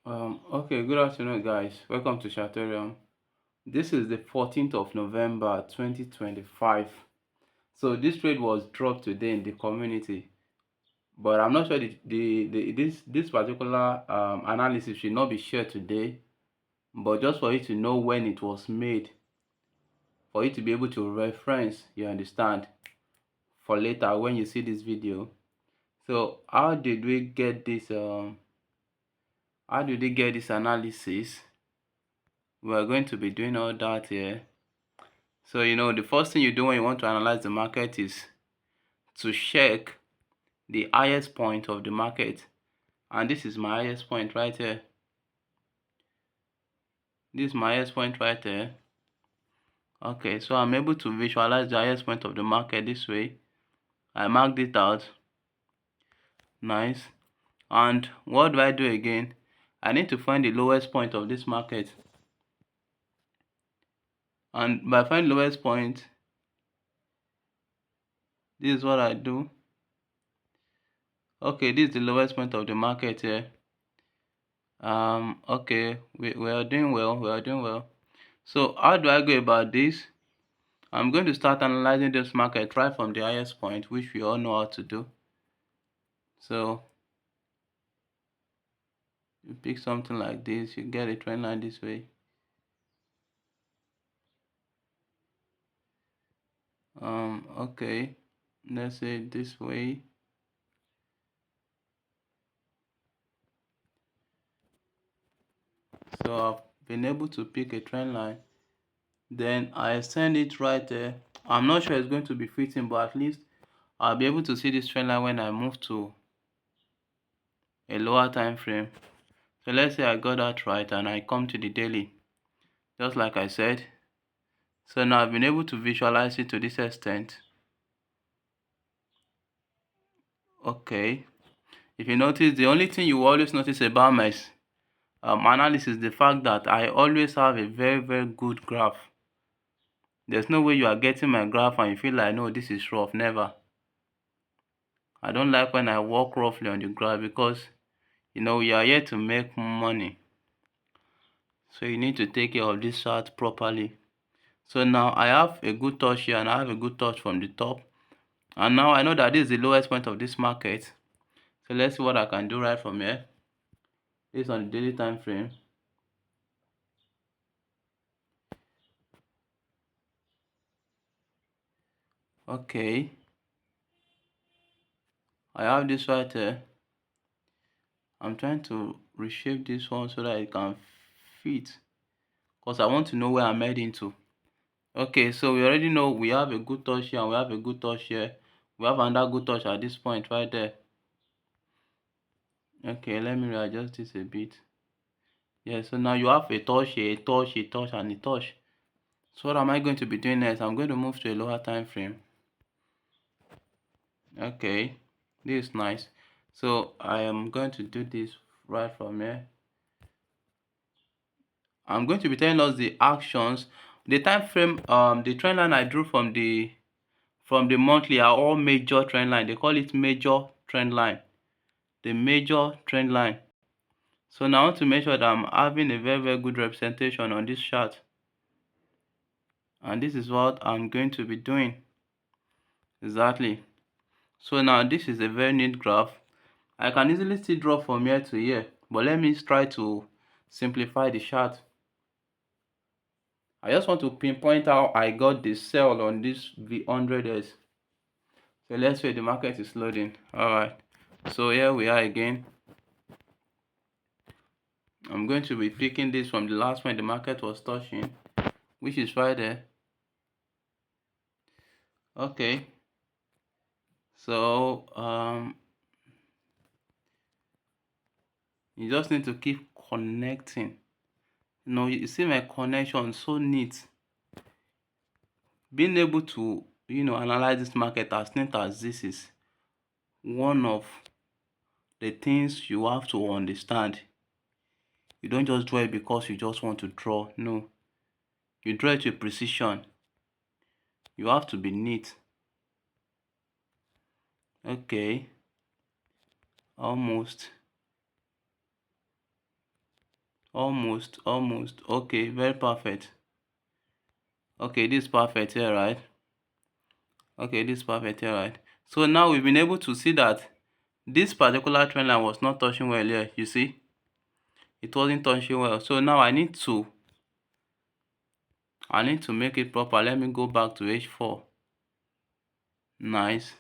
Okay, good afternoon, guys. Welcome to Chartorium. This is the 14th of November 2025. So this trade was dropped today in the community, but I'm not sure this particular analysis should not be shared today, but just for you to know when it was made, for you to be able to reference, you understand, for later when you see this video. So how did we get this? How did we get this analysis? We are going to be doing all that here. So, the first thing you do when you want to analyze the market is to check the highest point of the market. And this is my highest point right here. This is my highest point right here. Okay, so I'm able to visualize the highest point of the market this way. I marked it out. Nice. And what do I do again? I need to find the lowest point of this market. And by finding the lowest point, this is what I do. Okay, this is the lowest point of the market here. Okay, we are doing well. So how do I go about this? I'm going to start analyzing this market right from the highest point, which we all know how to do. So you pick something like this, you get a trend line this way. Okay, let's say this way. So I've been able to pick a trend line. Then I extend it right there. I'm not sure it's going to be fitting, but at least I'll be able to see this trend line when I move to a lower time frame. So let's say I got that right and I come to the daily, just like I said. So now I've been able to visualize it to this extent. Okay, if you notice, the only thing you always notice about my analysis is the fact that I always have a very good graph. There's no way you are getting my graph and you feel like, no, this is rough. Never. I don't like when I walk roughly on the graph because you are here to make money, so you need to take care of this chart properly. So now I have a good touch here and I have a good touch from the top, and now I know that this is the lowest point of this market. So let's see what I can do right from here. This is on the daily time frame. Okay, I have this right here. I'm trying to reshape this one so that it can fit, because I want to know where I'm heading to. Okay, so we already know we have a good touch here and we have a good touch here. We have another good touch at this point right there. Okay, let me readjust this a bit. Yeah, so now you have a touch here, a touch, a touch, and a touch. So what am I going to be doing next? I'm going to move to a lower time frame. Okay, this is nice. So I am going to do this right from here. I'm going to be telling us the actions. The time frame, the trend line I drew from the monthly are all major trend line. They call it major trend line. The major trend line. So now I want to make sure that I'm having a very good representation on this chart. And this is what I'm going to be doing. Exactly. So now this is a very neat graph. I can easily still draw from here to here, but let me try to simplify the chart. I just want to pinpoint how I got the sell on this V100s. So let's say the market is loading. Alright, so here we are again. I'm going to be picking this from the last point the market was touching, which is right there. Okay, so you just need to keep connecting. You see my connection so neat. Being able to analyze this market as neat as this is one of the things you have to understand. You don't just draw it because you just want to draw. No, you draw it with precision. You have to be neat. Okay, almost. Almost. Okay, very perfect. Okay, this is perfect here, right? Okay, this is perfect here, right? So now we've been able to see that this particular trend line was not touching well here. You see, it wasn't touching well. So now I need to make it proper. Let me go back to H4. Nice.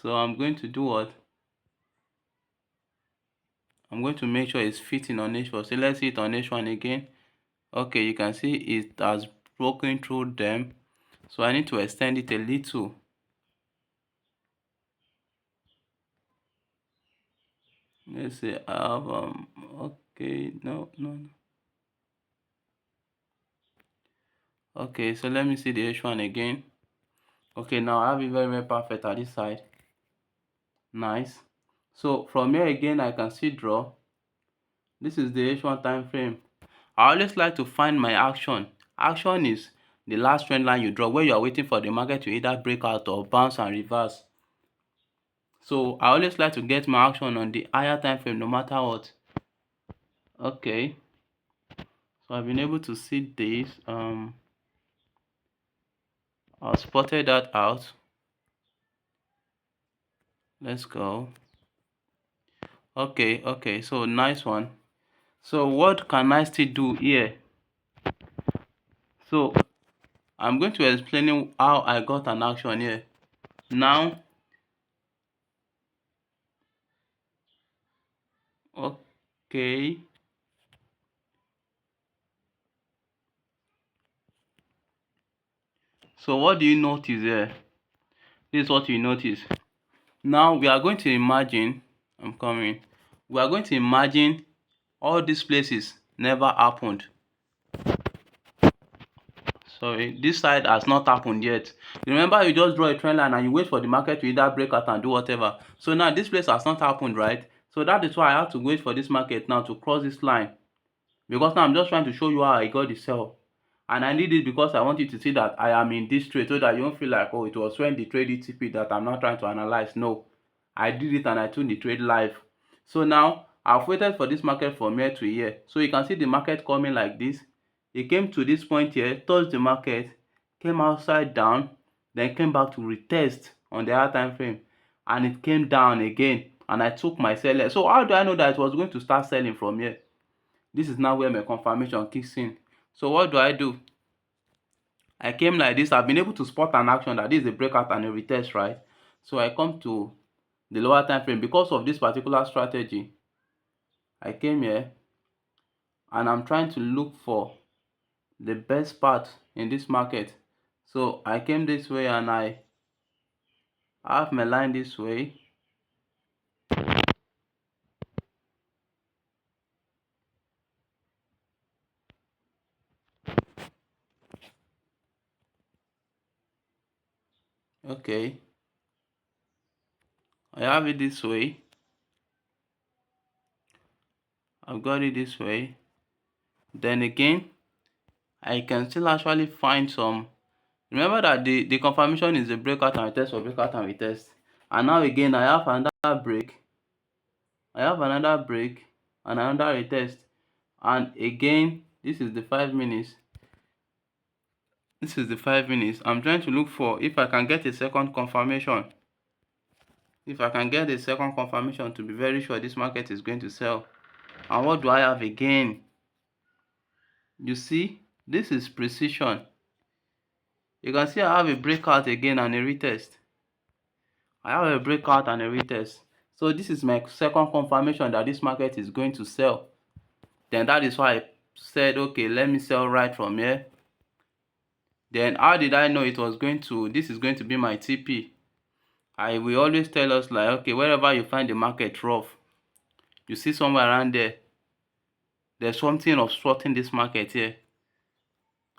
So I'm going to do what? I'm going to make sure it's fitting on H4. So let's see it on H1 again. Okay, you can see it has broken through them. So I need to extend it a little. Let's see, I have okay, no. Okay, so let me see the H1 again. Okay, now I have it very perfect at this side. Nice. So from here again I can see draw. This is the H1 time frame. I always like to find my action. Action is the last trend line you draw where you are waiting for the market to either break out or bounce and reverse. So I always like to get my action on the higher time frame no matter what. Okay, so I've been able to see this. I spotted that out. Let's go. Okay, so nice one. So what can I still do here? So I'm going to explain you how I got an action here. Now, okay. So what do you notice here? This is what you notice. Now we are going to imagine, I'm coming. We are going to imagine all these places never happened. Sorry, this side has not happened yet. Remember, you just draw a trend line and you wait for the market to either break out and do whatever. So now this place has not happened, right? So that is why I have to wait for this market now to cross this line. Because now I'm just trying to show you how I got the sell. And I need it because I want you to see that I am in this trade so that you don't feel like, oh, it was when the trade ETP that I'm not trying to analyze. No, I did it and I took the trade live. So now I've waited for this market from here to here. So you can see the market coming like this. It came to this point here, touched the market, came outside down, then came back to retest on the higher time frame, and it came down again. And I took my sell. So how do I know that it was going to start selling from here? This is now where my confirmation kicks in. So what do? I came like this. I've been able to spot an action that this is a breakout and a retest, right? So I come to the lower time frame because of this particular strategy. I came here and I'm trying to look for the best part in this market. So I came this way and I have my line this way. Okay, I have it this way. I've got it this way. Then again, I can still actually find some. Remember that the confirmation is a breakout and retest for breakout and retest. And now again, I have another break. I have another break and another retest. And again, this is the 5 minutes. This is the 5 minutes. I'm trying to look for if I can get a second confirmation. If I can get a second confirmation to be very sure this market is going to sell. And what do I have again? You see, this is precision. You can see I have a breakout again and a retest. I have a breakout and a retest. So this is my second confirmation that this market is going to sell. Then that is why I said, okay, let me sell right from here. Then how did I know it was going to, this is going to be my TP? I will always tell us like, okay, wherever you find the market rough, you see somewhere around there, there's something obstructing this market here.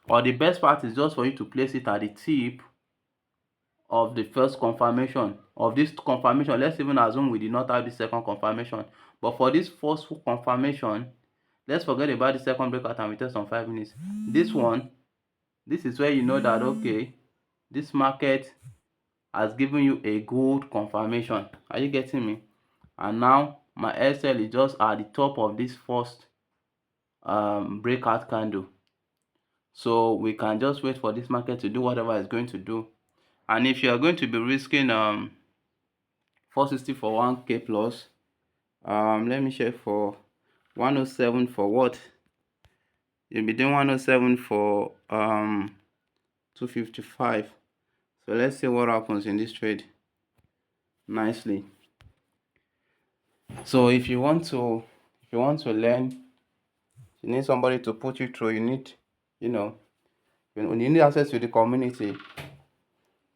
Or the best part is just for you to place it at the tip of the first confirmation of this confirmation. Let's even assume we did not have the second confirmation, but for this first confirmation, let's forget about the second breakout and we test on 5 minutes. This one, this is where you know that okay, this market has given you a good confirmation. Are you getting me? And now my SL is just at the top of this first breakout candle. So we can just wait for this market to do whatever it's going to do. And if you are going to be risking 460 for 1k plus, let me check for 107 for what? You'll be doing 107 for 255. So let's see what happens in this trade. Nicely. So if you want to learn, you need somebody to put you through, you need, you need access to the community,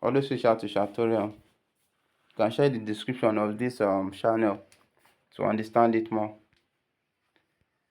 always reach out to Chartorium. You can share the description of this channel to understand it more.